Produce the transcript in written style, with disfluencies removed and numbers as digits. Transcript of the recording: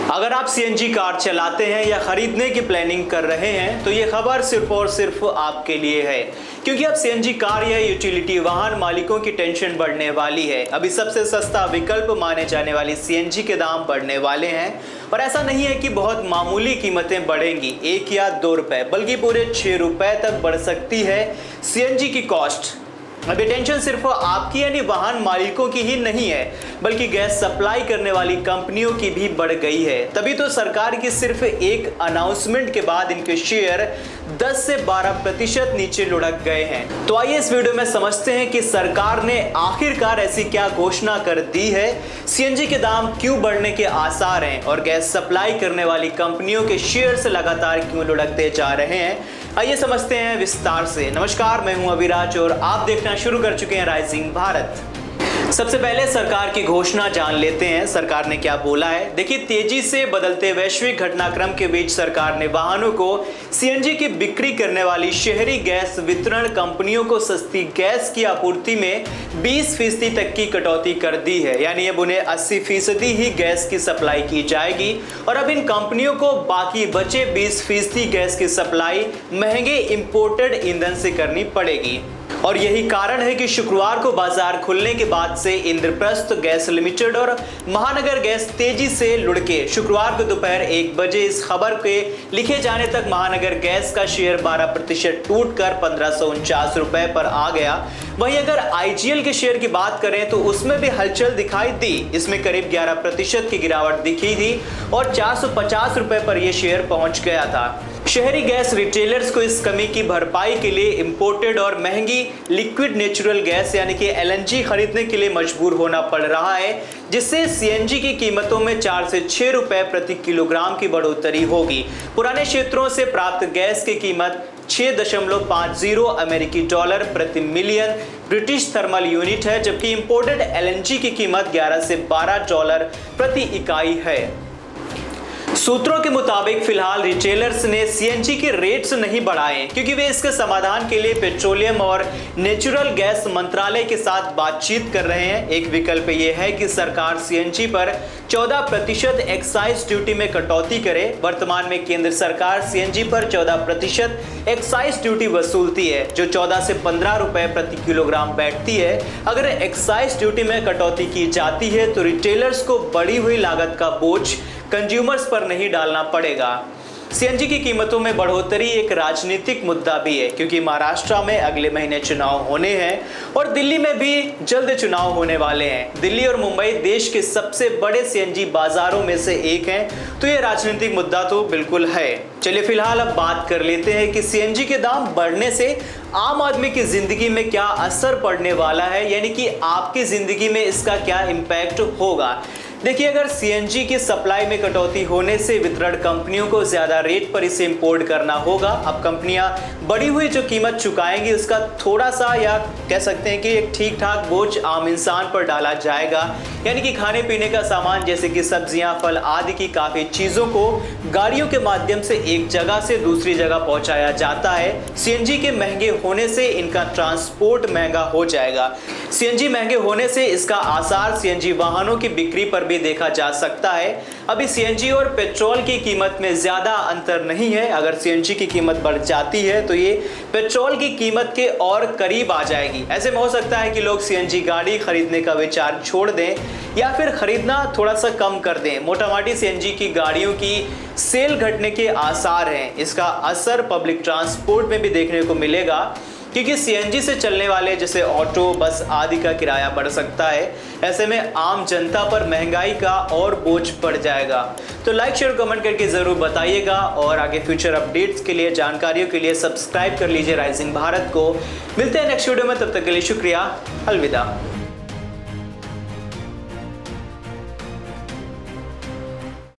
अगर आप CNG car चलाते हैं या खरीदने की प्लानिंग कर रहे हैं तो ये खबर सिर्फ और सिर्फ आपके लिए है, क्योंकि अब सीएनजी कार या यूटिलिटी वाहन मालिकों की टेंशन बढ़ने वाली है। अभी सबसे सस्ता विकल्प माने जाने वाली सीएनजी के दाम बढ़ने वाले हैं और ऐसा नहीं है कि बहुत मामूली कीमतें बढ़ेंगी, 1 या 2 रुपए, बल्कि पूरे 6 रुपए तक बढ़ सकती है सीएनजी की कॉस्ट। अभी टेंशन सिर्फ आपकी यानी वाहन मालिकों की ही नहीं है, बल्कि गैस सप्लाई करने वाली कंपनियों की भी बढ़ गई है। तभी तो सरकार की सिर्फ एक अनाउंसमेंट के बाद इनके शेयर 10 से 12% नीचे लुढ़क गए हैं। तो आइए इस वीडियो में समझते हैं कि सरकार ने आखिरकार ऐसी क्या घोषणा कर दी है, सीएनजी के दाम क्यों बढ़ने के आसार हैं और गैस सप्लाई करने वाली कंपनियों के शेयर्स लगातार क्यों लुढ़कते जा रहे हैं। आइए समझते हैं विस्तार से। नमस्कार, मैं हूं अविराज और आप देखना शुरू कर चुके हैं राइजिंग भारत। सबसे पहले सरकार की घोषणा जान लेते हैं, सरकार ने क्या बोला है। देखिए, तेजी से बदलते वैश्विक घटनाक्रम के बीच सरकार ने वाहनों को सीएनजी की बिक्री करने वाली शहरी गैस वितरण कंपनियों को सस्ती गैस की आपूर्ति में 20% तक की कटौती कर दी है, यानी अब उन्हें 80% ही गैस की सप्लाई की जाएगी और अब इन कंपनियों को बाकी बचे 20% गैस की सप्लाई महंगे इंपोर्टेड ईंधन से करनी पड़ेगी। और यही कारण है कि शुक्रवार को बाजार खुलने के बाद से इंद्रप्रस्थ गैस लिमिटेड और महानगर गैस तेजी से लुढ़के। शुक्रवार को दोपहर 1 बजे इस खबर के लिखे जाने तक महानगर गैस का शेयर 12% टूटकर 1549 रुपए पर आ गया। वहीं अगर आईजीएल के शेयर की बात करें तो उसमें भी हलचल दिखाई दी। इसमें करीब 11% की गिरावट दिखी थी और 450 रुपए पर यह शेयर पहुंच गया था। शहरी गैस रिटेलर्स को इस कमी की भरपाई के लिए इंपोर्टेड और महंगी लिक्विड नेचुरल गैस यानी कि एलएनजी खरीदने के लिए मजबूर होना पड़ रहा है, जिससे सीएनजी की कीमतों में 4 से 6 रुपए प्रति किलोग्राम की बढ़ोतरी होगी। पुराने क्षेत्रों से प्राप्त गैस की कीमत 6.50 अमेरिकी डॉलर प्रति मिलियन ब्रिटिश थर्मल यूनिट है, जबकि इंपोर्टेड एलएनजी की कीमत 11 से 12 डॉलर प्रति इकाई है। सूत्रों के मुताबिक फिलहाल रिटेलर्स ने सीएनजी के रेट्स नहीं बढ़ाए, क्योंकि वे इसके समाधान के लिए पेट्रोलियम और नेचुरल गैस मंत्रालय के साथ बातचीत कर रहे हैं। एक विकल्प यह है कि सरकार सीएनजी पर 14% एक्साइज ड्यूटी में कटौती करे। वर्तमान में केंद्र सरकार सीएनजी पर 14% एक्साइज ड्यूटी वसूलती है, जो 14 से 15 रुपए प्रति किलोग्राम बैठती है। अगर एक्साइज ड्यूटी में कटौती की जाती है तो रिटेलर्स को बढ़ी हुई लागत का बोझ कंज्यूमर्स पर नहीं डालना पड़ेगा। सीएनजी की कीमतों में बढ़ोतरी एक राजनीतिक मुद्दा भी है, क्योंकि महाराष्ट्र में अगले महीने चुनाव होने हैं और दिल्ली में भी जल्द चुनाव होने वाले हैं। दिल्ली और मुंबई देश के सबसे बड़े सीएनजी बाजारों में से एक हैं, तो ये राजनीतिक मुद्दा तो बिल्कुल है। चलिए फिलहाल अब बात कर लेते हैं कि सीएनजी के दाम बढ़ने से आम आदमी की जिंदगी में क्या असर पड़ने वाला है, यानी कि आपकी जिंदगी में इसका क्या इम्पैक्ट होगा। देखिए, अगर सीएनजी की सप्लाई में कटौती होने से वितरण कंपनियों को ज्यादा रेट पर इसे इंपोर्ट करना होगा। अब कंपनियां बढ़ी हुई जो कीमत चुकाएंगी उसका थोड़ा सा या कह सकते हैं कि एक ठीक ठाक बोझ आम इंसान पर डाला जाएगा, यानी कि खाने पीने का सामान जैसे कि सब्जियां, फल आदि की काफी चीजों को गाड़ियों के माध्यम से एक जगह से दूसरी जगह पहुंचाया जाता है। सीएनजी के महंगे होने से इनका ट्रांसपोर्ट महंगा हो जाएगा। सीएनजी महंगे होने से इसका आसार सीएनजी वाहनों की बिक्री पर भी देखा जा सकता है। अभी सीएनजी और पेट्रोल की कीमत में ज्यादा अंतर नहीं है। अगर सीएनजी की कीमत बढ़ जाती है तो ये पेट्रोल की कीमत के और करीब आ जाएगी। ऐसे में हो सकता है कि लोग सीएनजी गाड़ी खरीदने का विचार छोड़ दें या फिर खरीदना थोड़ा सा कम कर दें। मोटामोटी सीएनजी की गाड़ियों की सेल घटने के आसार हैं। इसका असर पब्लिक ट्रांसपोर्ट में भी देखने को मिलेगा, क्योंकि सीएनजी से चलने वाले जैसे ऑटो, बस आदि का किराया बढ़ सकता है। ऐसे में आम जनता पर महंगाई का और बोझ बढ़ जाएगा। तो लाइक, शेयर, कमेंट करके जरूर बताइएगा और आगे फ्यूचर अपडेट्स के लिए, जानकारियों के लिए सब्सक्राइब कर लीजिए राइजिंग भारत को। मिलते हैं नेक्स्ट वीडियो में, तब तक के लिए शुक्रिया, अलविदा।